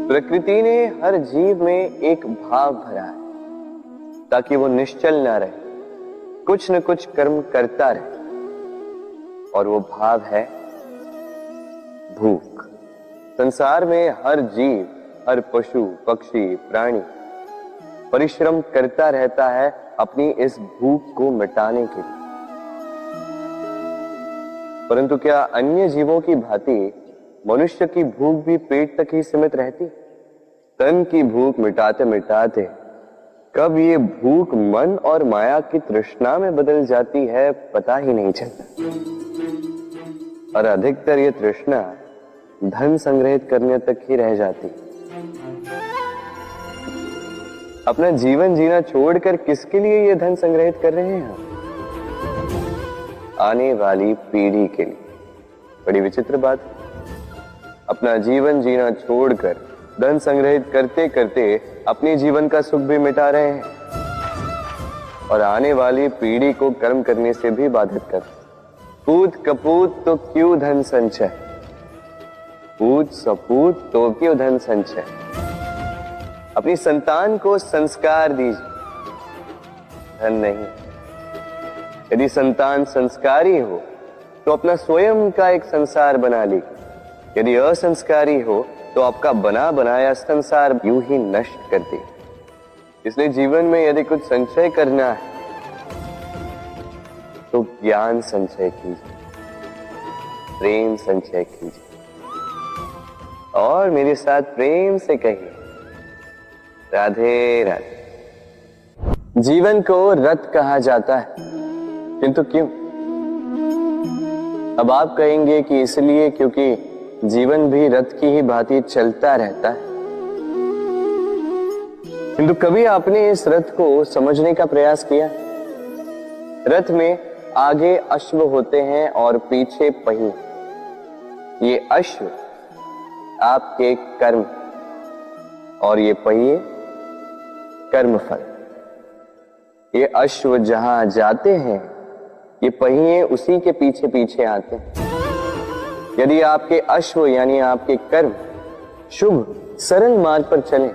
प्रकृति ने हर जीव में एक भाव भरा है ताकि वो निश्चल ना रहे, कुछ न कुछ कर्म करता रहे। और वो भाव है भूख। संसार में हर जीव, हर पशु पक्षी प्राणी परिश्रम करता रहता है अपनी इस भूख को मिटाने के लिए। परंतु क्या अन्य जीवों की भांति मनुष्य की भूख भी पेट तक ही सीमित रहती? तन की भूख मिटाते मिटाते कब ये भूख मन और माया की तृष्णा में बदल जाती है पता ही नहीं चलता। और अधिकतर ये तृष्णा धन संग्रहित करने तक ही रह जाती। अपना जीवन जीना छोड़कर किसके लिए ये धन संग्रहित कर रहे हैं? आने वाली पीढ़ी के लिए। बड़ी विचित्र बात। अपना जीवन जीना छोड़कर धन संग्रहित करते करते अपने जीवन का सुख भी मिटा रहे हैं और आने वाली पीढ़ी को कर्म करने से भी बाधित कर। पूत कपूत तो क्यों धन संचय, पूत सपूत तो क्यों धन संचय। अपनी संतान को संस्कार दीजिए, धन नहीं। यदि संतान संस्कारी हो तो अपना स्वयं का एक संसार बना ली। यदि असंस्कारी हो तो आपका बना बनाया संसार यूं ही नष्ट कर दे। इसलिए जीवन में यदि कुछ संचय करना है तो ज्ञान संचय कीजिए, प्रेम संचय कीजिए और मेरे साथ प्रेम से कहिए राधे राधे। जीवन को रथ कहा जाता है, किंतु क्यों? अब आप कहेंगे कि इसलिए क्योंकि जीवन भी रथ की ही भांति चलता रहता है। किंतु कभी आपने इस रथ को समझने का प्रयास किया? रथ में आगे अश्व होते हैं और पीछे पहिए। ये अश्व आपके कर्म और ये पहिए कर्मफल। ये अश्व जहां जाते हैं ये पहिए उसी के पीछे पीछे आते हैं। यदि आपके अश्व यानी आपके कर्म शुभ सरल मार्ग पर चले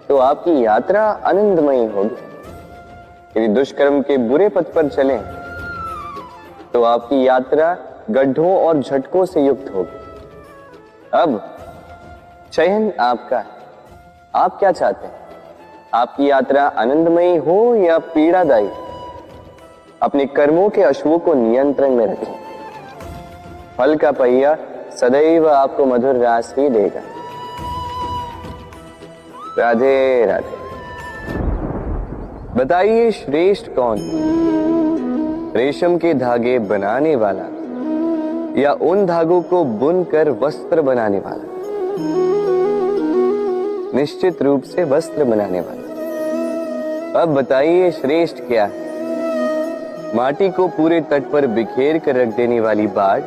तो आपकी यात्रा आनंदमयी होगी। यदि दुष्कर्म के बुरे पथ पर चलें तो आपकी यात्रा गड्ढों और झटकों से युक्त होगी। अब चयन आपका है, आप क्या चाहते हैं? आपकी यात्रा आनंदमयी हो या पीड़ादायी? अपने कर्मों के अश्वों को नियंत्रण में रखें। फल का पहिया सदैव आपको मधुर रास ही देगा। राधे राधे। बताइए श्रेष्ठ कौन? रेशम के धागे बनाने वाला या उन धागों को बुनकर वस्त्र बनाने वाला? निश्चित रूप से वस्त्र बनाने वाला। अब बताइए श्रेष्ठ क्या है? माटी को पूरे तट पर बिखेर कर रख देने वाली बाढ़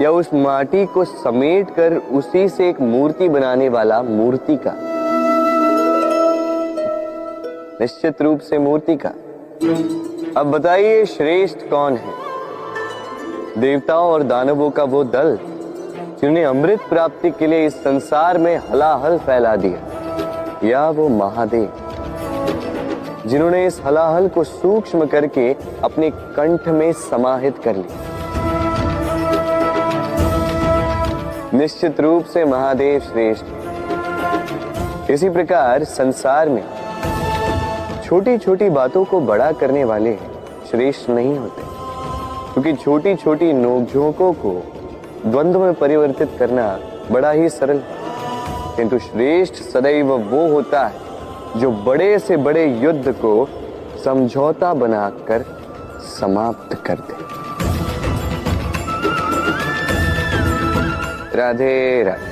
या उस माटी को समेट कर उसी से एक मूर्ति बनाने वाला मूर्तिकार? निश्चित रूप से मूर्तिकार। अब बताइए श्रेष्ठ कौन है? देवताओं और दानवों का वो दल जिन्हें अमृत प्राप्ति के लिए इस संसार में हलाहल फैला दिया, या वो महादेव जिन्होंने इस हलाहल को सूक्ष्म करके अपने कंठ में समाहित कर लिया? निश्चित रूप से महादेव श्रेष्ठ। इसी प्रकार संसार में छोटी छोटी बातों को बड़ा करने वाले श्रेष्ठ नहीं होते, क्योंकि छोटी छोटी नोकझोंकों को द्वंद्व में परिवर्तित करना बड़ा ही सरल है। किंतु श्रेष्ठ सदैव वो होता है जो बड़े से बड़े युद्ध को समझौता बनाकर समाप्त कर दे। राधे राधे।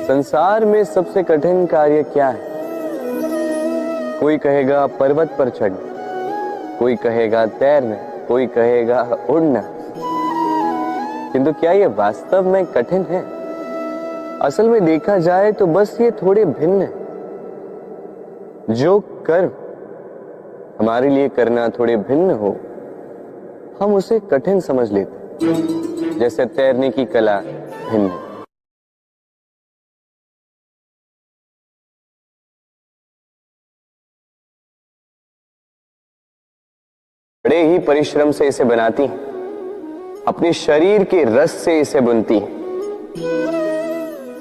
संसार में सबसे कठिन कार्य क्या है? कोई कहेगा पर्वत पर चढ़ना, कोई कहेगा तैरना, कोई कहेगा उड़ना। किंतु क्या ये वास्तव में कठिन है? असल में देखा जाए तो बस ये थोड़े भिन्न है। जो कर्म हमारे लिए करना थोड़े भिन्न हो हम उसे कठिन समझ लेते, जैसे तैरने की कला भिन्न है। बड़े ही परिश्रम से इसे बनाती हैं, अपने शरीर के रस से इसे बुनती हैं।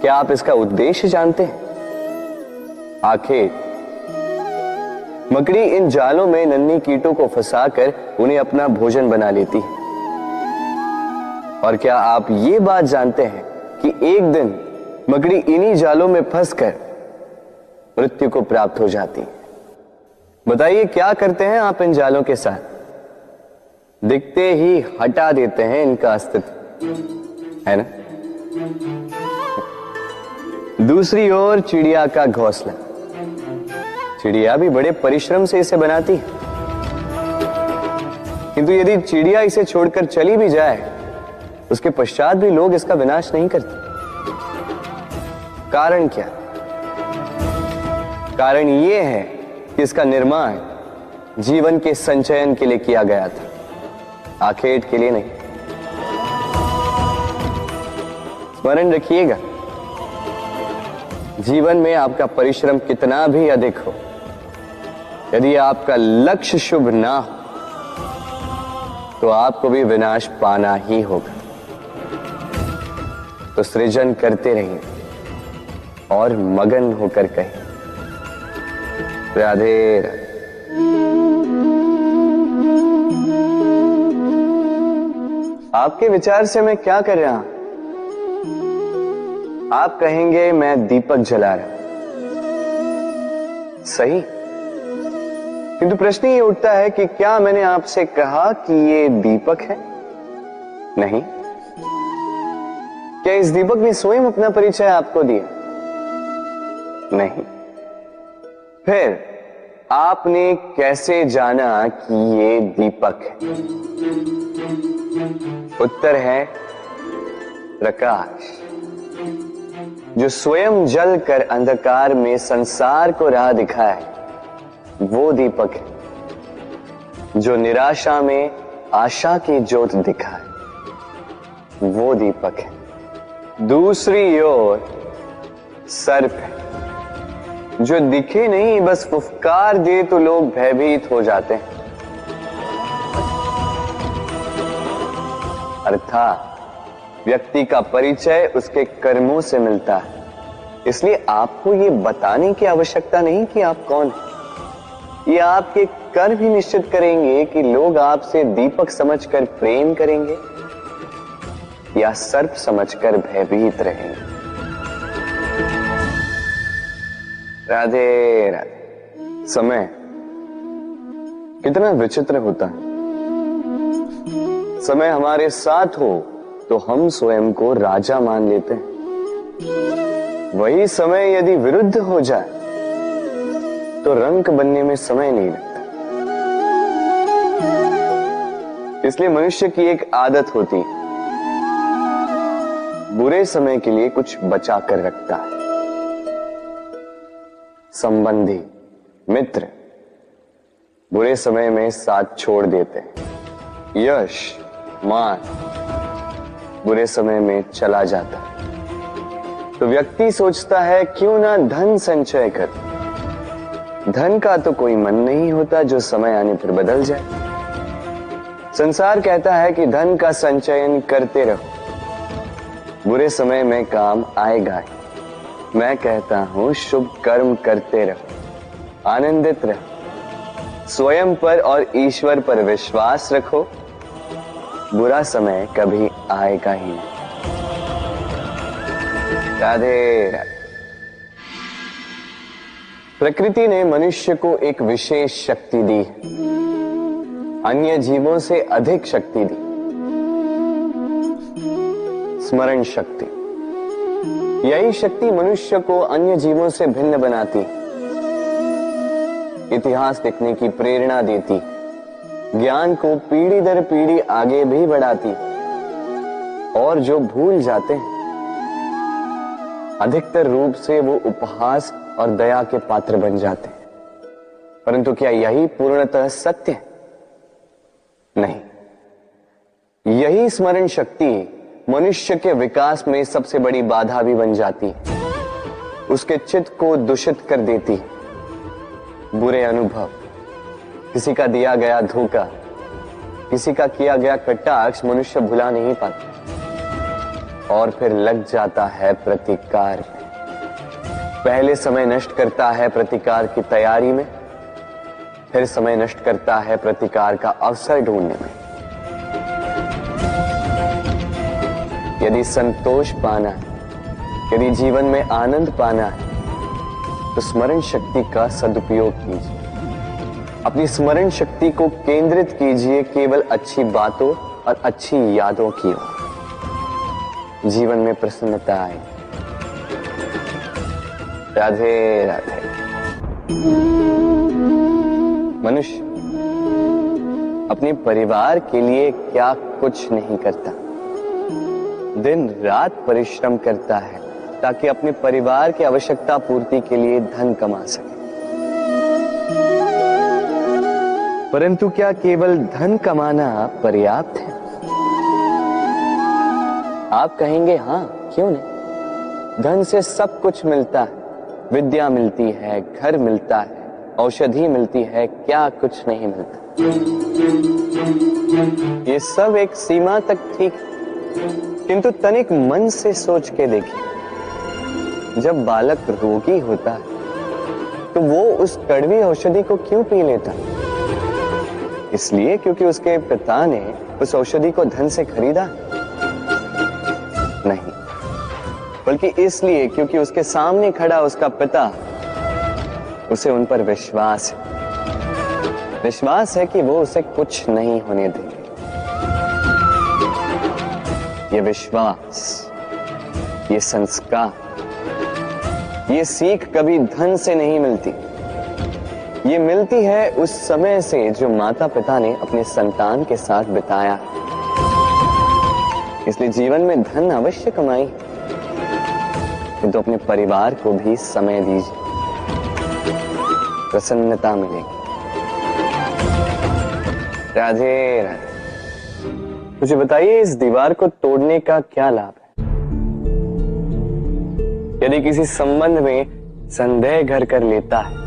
क्या आप इसका उद्देश्य जानते हैं? आखिर मकड़ी इन जालों में नन्ही कीटों को फंसाकर उन्हें अपना भोजन बना लेती है। और क्या आप ये बात जानते हैं कि एक दिन मकड़ी इन्हीं जालों में फंसकर मृत्यु को प्राप्त हो जाती है? बताइए क्या करते हैं आप इन जालों के साथ? दिखते ही हटा देते हैं इनका अस्तित्व, है ना? दूसरी ओर चिड़िया का घोंसला। चिड़िया भी बड़े परिश्रम से इसे बनाती है, किंतु यदि चिड़िया इसे छोड़कर चली भी जाए, उसके पश्चात भी लोग इसका विनाश नहीं करते। कारण क्या? कारण यह है कि इसका निर्माण जीवन के संचयन के लिए किया गया था, आखेट के लिए नहीं। स्मरण रखिएगा, जीवन में आपका परिश्रम कितना भी अधिक हो, यदि आपका लक्ष्य शुभ ना हो तो आपको भी विनाश पाना ही होगा। तो सृजन करते रहिए और मगन होकर कहिए राधे राधे। आपके विचार से मैं क्या कर रहा हूं? आप कहेंगे मैं दीपक जला रहा हूं, सही। किंतु प्रश्न ये उठता है कि क्या मैंने आपसे कहा कि ये दीपक है? नहीं। क्या इस दीपक ने स्वयं अपना परिचय आपको दिया? नहीं। फिर आपने कैसे जाना कि ये दीपक है? उत्तर है प्रकाश, जो स्वयं जल कर अंधकार में संसार को राह दिखाए, वो दीपक है। जो निराशा में आशा की ज्योत दिखाए, वो दीपक है। दूसरी ओर सर्प है, जो दिखे नहीं, बस फुफकार दे तो लोग भयभीत हो जाते हैं। अर्थात व्यक्ति का परिचय उसके कर्मों से मिलता है, इसलिए आपको ये बताने की आवश्यकता नहीं कि आप कौन हैं। ये आपके कर्म ही निश्चित करेंगे कि लोग आपसे दीपक समझकर प्रेम करेंगे या सर्प समझकर भयभीत रहेंगे। राधे राधे। समय कितना विचित्र होता है। समय हमारे साथ हो तो हम स्वयं को राजा मान लेते हैं। वही समय यदि विरुद्ध हो जाए तो रंक बनने में समय नहीं लगता। इसलिए मनुष्य की एक आदत होती है, बुरे समय के लिए कुछ बचा कर रखता है। संबंधी, मित्र बुरे समय में साथ छोड़ देते हैं। यश, मान बुरे समय में चला जाता है। तो व्यक्ति सोचता है क्यों ना धन संचय कर। धन का तो कोई मन नहीं होता जो समय आने पर बदल जाए। संसार कहता है कि धन का संचयन करते रहो, बुरे समय में काम आएगा ही। मैं कहता हूं शुभ कर्म करते रहो, आनंदित रहो, स्वयं पर और ईश्वर पर विश्वास रखो, बुरा समय कभी आएगा ही नहीं। राधे राधे। प्रकृति ने मनुष्य को एक विशेष शक्ति दी, अन्य जीवों से अधिक शक्ति दी, स्मरण शक्ति। यही शक्ति मनुष्य को अन्य जीवों से भिन्न बनाती, इतिहास लिखने की प्रेरणा देती, ज्ञान को पीढ़ी दर पीढ़ी आगे भी बढ़ाती। और जो भूल जाते हैं, अधिकतर रूप से वो उपहास और दया के पात्र बन जाते हैं। परंतु क्या यही पूर्णतः सत्य है? नहीं। यही स्मरण शक्ति मनुष्य के विकास में सबसे बड़ी बाधा भी बन जाती है, उसके चित्त को दूषित कर देती। बुरे अनुभव, किसी का दिया गया धोखा, किसी का किया गया कटाक्ष मनुष्य भुला नहीं पाता और फिर लग जाता है प्रतिकार में। पहले समय नष्ट करता है प्रतिकार की तैयारी में, फिर समय नष्ट करता है प्रतिकार का अवसर ढूंढने में। यदि संतोष पाना है, यदि जीवन में आनंद पाना है, तो स्मरण शक्ति का सदुपयोग कीजिए। अपनी स्मरण शक्ति को केंद्रित कीजिए केवल अच्छी बातों और अच्छी यादों की ओर। जीवन में प्रसन्नता आए। राधे राधे। मनुष्य अपने परिवार के लिए क्या कुछ नहीं करता, दिन रात परिश्रम करता है ताकि अपने परिवार की आवश्यकता पूर्ति के लिए धन कमा सके। परंतु क्या केवल धन कमाना पर्याप्त है? आप कहेंगे हाँ, क्यों नहीं। धन से सब कुछ मिलता है, विद्या मिलती है, घर मिलता है, औषधि मिलती है, क्या कुछ नहीं मिलता। ये सब एक सीमा तक ठीक, किंतु तनिक मन से सोच के देखिए, जब बालक रोगी होता है तो वो उस कड़वी औषधि को क्यों पी लेता? इसलिए क्योंकि उसके पिता ने उस औषधि को धन से खरीदा? नहीं, बल्कि इसलिए क्योंकि उसके सामने खड़ा उसका पिता, उसे उन पर विश्वास है। विश्वास है कि वो उसे कुछ नहीं होने देंगे। ये विश्वास, ये संस्कार, ये सीख कभी धन से नहीं मिलती। ये मिलती है उस समय से जो माता पिता ने अपने संतान के साथ बिताया। इसलिए जीवन में धन अवश्य कमाई, किंतु अपने परिवार को भी समय दीजिए, प्रसन्नता मिलेगी। राधे राधे। मुझे बताइए, इस दीवार को तोड़ने का क्या लाभ है? यदि किसी संबंध में संदेह घर कर लेता है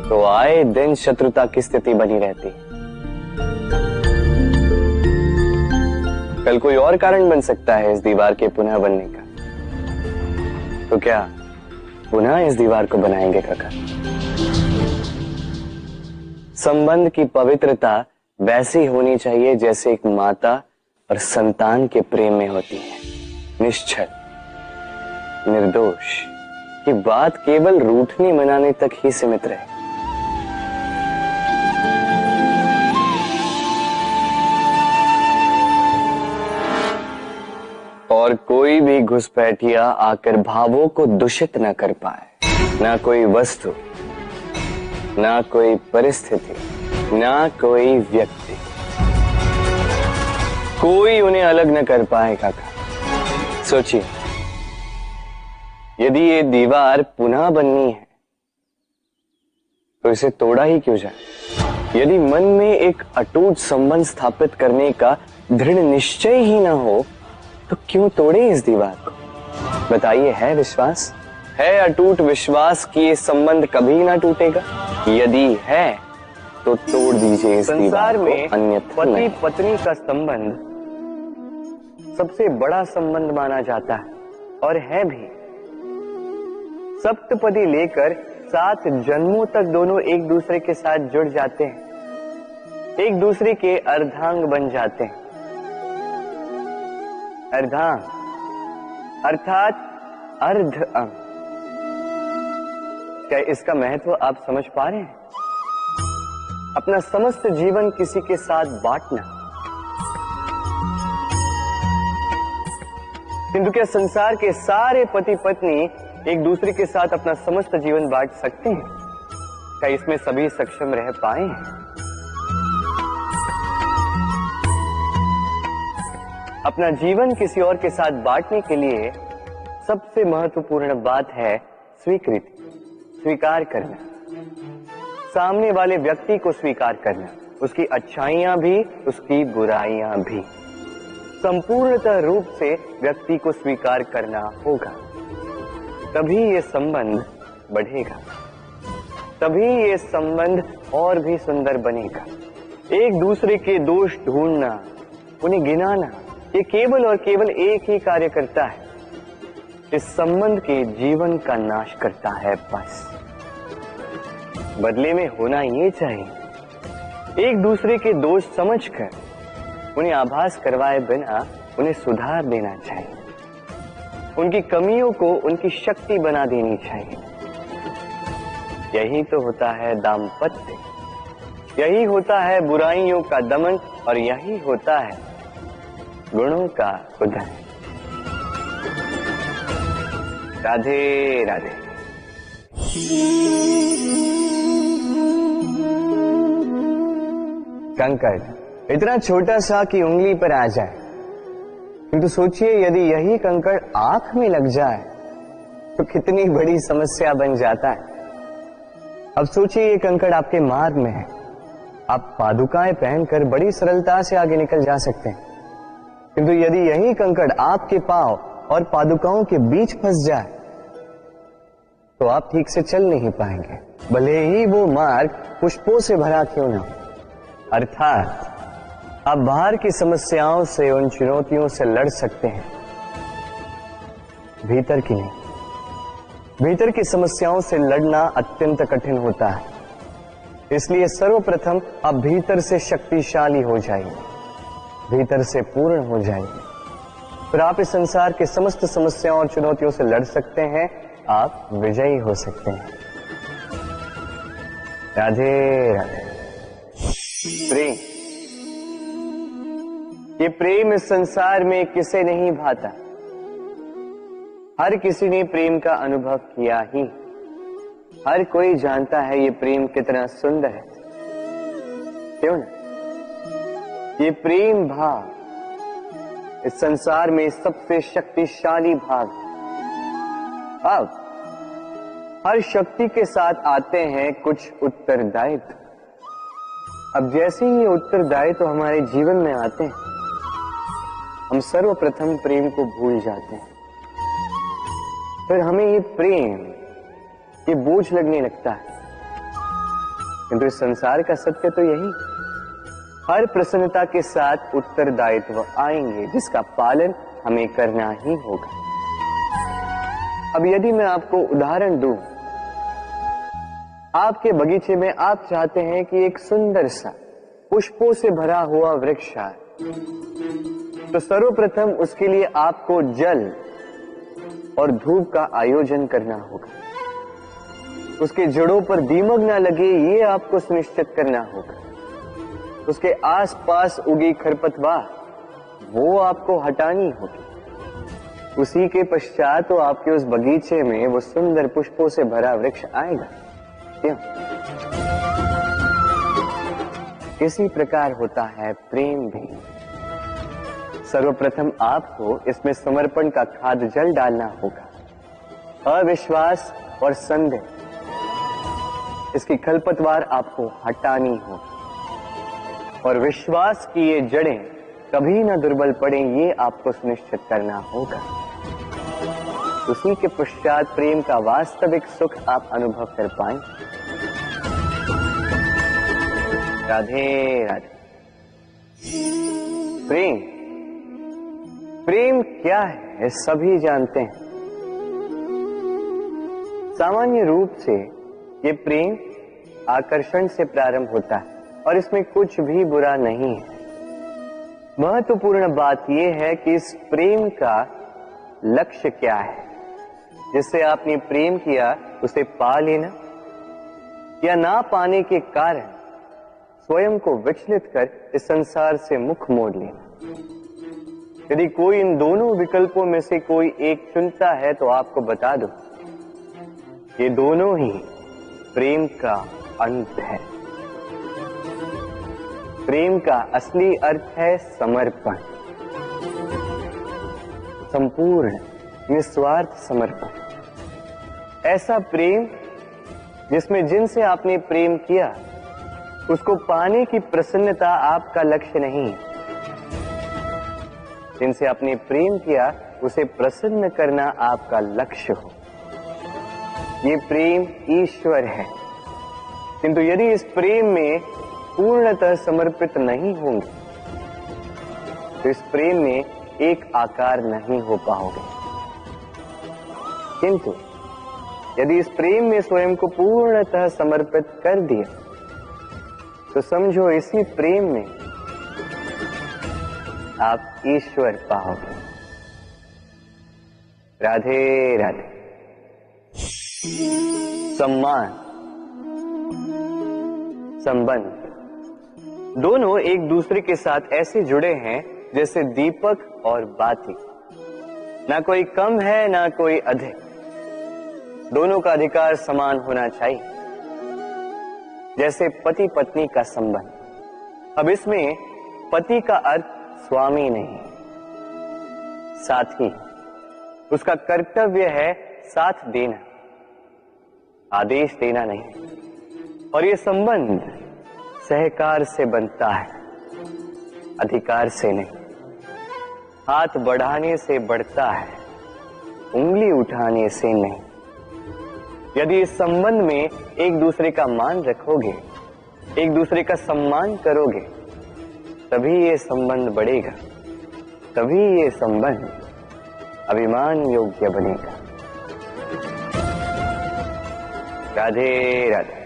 तो आए दिन शत्रुता की स्थिति बनी रहती है। कल कोई और कारण बन सकता है इस दीवार के पुनः बनने का। तो क्या पुनः इस दीवार को बनाएंगे काका? संबंध की पवित्रता वैसी होनी चाहिए जैसे एक माता और संतान के प्रेम में होती है, निश्चल, निर्दोष, कि बात केवल रूठने मनाने तक ही सीमित रहे। और कोई भी घुसपैठिया आकर भावों को दूषित न कर पाए। ना कोई वस्तु, ना कोई परिस्थिति, ना कोई व्यक्ति, कोई उन्हें अलग न कर पाए काका। सोचिए, यदि ये दीवार पुनः बननी है तो इसे तोड़ा ही क्यों जाए? यदि मन में एक अटूट संबंध स्थापित करने का दृढ़ निश्चय ही ना हो तो क्यों तोड़े इस दीवार को? बताइए, है विश्वास, है अटूट विश्वास कि ये संबंध कभी ना टूटेगा? यदि है तो तोड़ दीजिए इस दीवार को, अन्यथा पति पत्नी का संबंध सबसे बड़ा संबंध माना जाता है और है भी। सप्तपदी लेकर 7 जन्मों तक दोनों एक दूसरे के साथ जुड़ जाते हैं, एक दूसरे के अर्धांग बन जाते हैं। अर्धांग अर्थात अर्ध अंग। क्या इसका महत्व आप समझ पा रहे हैं? अपना समस्त जीवन किसी के साथ बांटना। किंतु क्या संसार के सारे पति पत्नी एक दूसरे के साथ अपना समस्त जीवन बांट सकते हैं? क्या इसमें सभी सक्षम रह पाए हैं? अपना जीवन किसी और के साथ बांटने के लिए सबसे महत्वपूर्ण बात है स्वीकृति, स्वीकार करना। सामने वाले व्यक्ति को स्वीकार करना, उसकी अच्छाइयां भी, उसकी बुराइयां भी। संपूर्णतः रूप से व्यक्ति को स्वीकार करना होगा, तभी ये संबंध बढ़ेगा, तभी ये संबंध और भी सुंदर बनेगा। एक दूसरे के दोष ढूंढना, उन्हें गिनाना, ये केवल और केवल एक ही कार्य करता है, इस संबंध के जीवन का नाश करता है। बस बदले में होना ये चाहिए, एक दूसरे के दोष समझकर उन्हें आभास करवाए बिना उन्हें सुधार देना चाहिए, उनकी कमियों को उनकी शक्ति बना देनी चाहिए। यही तो होता है दाम्पत्य, यही होता है बुराइयों का दमन, और यही होता है गुणों का उदय। राधे राधे। कंकड़ इतना छोटा सा कि उंगली पर आ जाए, किंतु सोचिए यदि यही कंकड़ आंख में लग जाए तो कितनी बड़ी समस्या बन जाता है। अब सोचिए ये कंकड़ आपके मार्ग में है, आप पादुकाएं पहनकर बड़ी सरलता से आगे निकल जा सकते हैं, किंतु यदि यही कंकड़ आपके पांव और पादुकाओं के बीच फंस जाए तो आप ठीक से चल नहीं पाएंगे, भले ही वो मार्ग पुष्पों से भरा क्यों ना हो। अर्थात आप बाहर की समस्याओं से, उन चुनौतियों से लड़ सकते हैं, भीतर की नहीं। भीतर की समस्याओं से लड़ना अत्यंत कठिन होता है, इसलिए सर्वप्रथम आप भीतर से शक्तिशाली हो जाइए, भीतर से पूर्ण हो जाइए, फिर आप इस संसार के समस्त समस्याओं और चुनौतियों से लड़ सकते हैं, आप विजयी हो सकते हैं। राधे राधे। प्रेम, ये प्रेम इस संसार में किसे नहीं भाता, हर किसी ने प्रेम का अनुभव किया ही, हर कोई जानता है ये प्रेम कितना सुंदर है, क्यों ना? ये प्रेम भाव इस संसार में सबसे शक्तिशाली भाव। अब हर शक्ति के साथ आते हैं कुछ उत्तरदायित्व। अब जैसे ही ये उत्तरदायित्व हमारे जीवन में आते हैं, हम सर्वप्रथम प्रेम को भूल जाते हैं, फिर हमें ये प्रेम, ये बोझ लगने लगता है। किंतु इस संसार का सत्य तो यही, हर प्रसन्नता के साथ उत्तरदायित्व आएंगे जिसका पालन हमें करना ही होगा। अब यदि मैं आपको उदाहरण दूं, आपके बगीचे में आप चाहते हैं कि एक सुंदर सा पुष्पों से भरा हुआ वृक्ष आए, तो सर्वप्रथम उसके लिए आपको जल और धूप का आयोजन करना होगा, उसके जड़ों पर दीमक ना लगे ये आपको सुनिश्चित करना होगा, उसके आसपास उगी खरपतवार वो आपको हटानी होगी, उसी के पश्चात तो आपके उस बगीचे में वो सुंदर पुष्पों से भरा वृक्ष आएगा। क्यों? इसी प्रकार होता है प्रेम भी। सर्वप्रथम आपको इसमें समर्पण का खाद जल डालना होगा, अविश्वास और संदेह, इसकी खरपतवार आपको हटानी होगी, और विश्वास की ये जड़ें कभी ना दुर्बल पड़े ये आपको सुनिश्चित करना होगा। उसी के पश्चात प्रेम का वास्तविक सुख आप अनुभव कर पाएंगे। राधे राधे। प्रेम, प्रेम क्या है सभी जानते हैं। सामान्य रूप से ये प्रेम आकर्षण से प्रारंभ होता है और इसमें कुछ भी बुरा नहीं है। महत्वपूर्ण बात यह है कि इस प्रेम का लक्ष्य क्या है। जिससे आपने प्रेम किया उसे पा लेना या ना पाने के कारण स्वयं को विचलित कर इस संसार से मुख मोड़ लेना। यदि कोई इन दोनों विकल्पों में से कोई एक चुनता है तो आपको बता दो, ये दोनों ही प्रेम का अंत है। प्रेम का असली अर्थ है समर्पण, संपूर्ण निस्वार्थ समर्पण। ऐसा प्रेम जिसमें जिनसे आपने प्रेम किया उसको पाने की प्रसन्नता आपका लक्ष्य नहीं है। जिनसे आपने प्रेम किया उसे प्रसन्न करना आपका लक्ष्य हो। ये प्रेम ईश्वर है, किंतु यदि इस प्रेम में पूर्णतः समर्पित नहीं होंगे तो इस प्रेम में एक आकार नहीं हो पाओगे। किंतु यदि इस प्रेम में स्वयं को पूर्णतः समर्पित कर दिया तो समझो इसी प्रेम में आप ईश्वर पाओगे। राधे राधे। सम्मान, संबंध दोनों एक दूसरे के साथ ऐसे जुड़े हैं जैसे दीपक और बाती। ना कोई कम है ना कोई अधिक, दोनों का अधिकार समान होना चाहिए, जैसे पति पत्नी का संबंध। अब इसमें पति का अर्थ स्वामी नहीं, साथी। उसका कर्तव्य है साथ देना, आदेश देना नहीं। और ये संबंध सहकार से बनता है, अधिकार से नहीं। हाथ बढ़ाने से बढ़ता है, उंगली उठाने से नहीं। यदि इस संबंध में एक दूसरे का मान रखोगे, एक दूसरे का सम्मान करोगे, तभी ये संबंध बढ़ेगा, तभी ये संबंध अभिमान योग्य बनेगा। राधे राधे।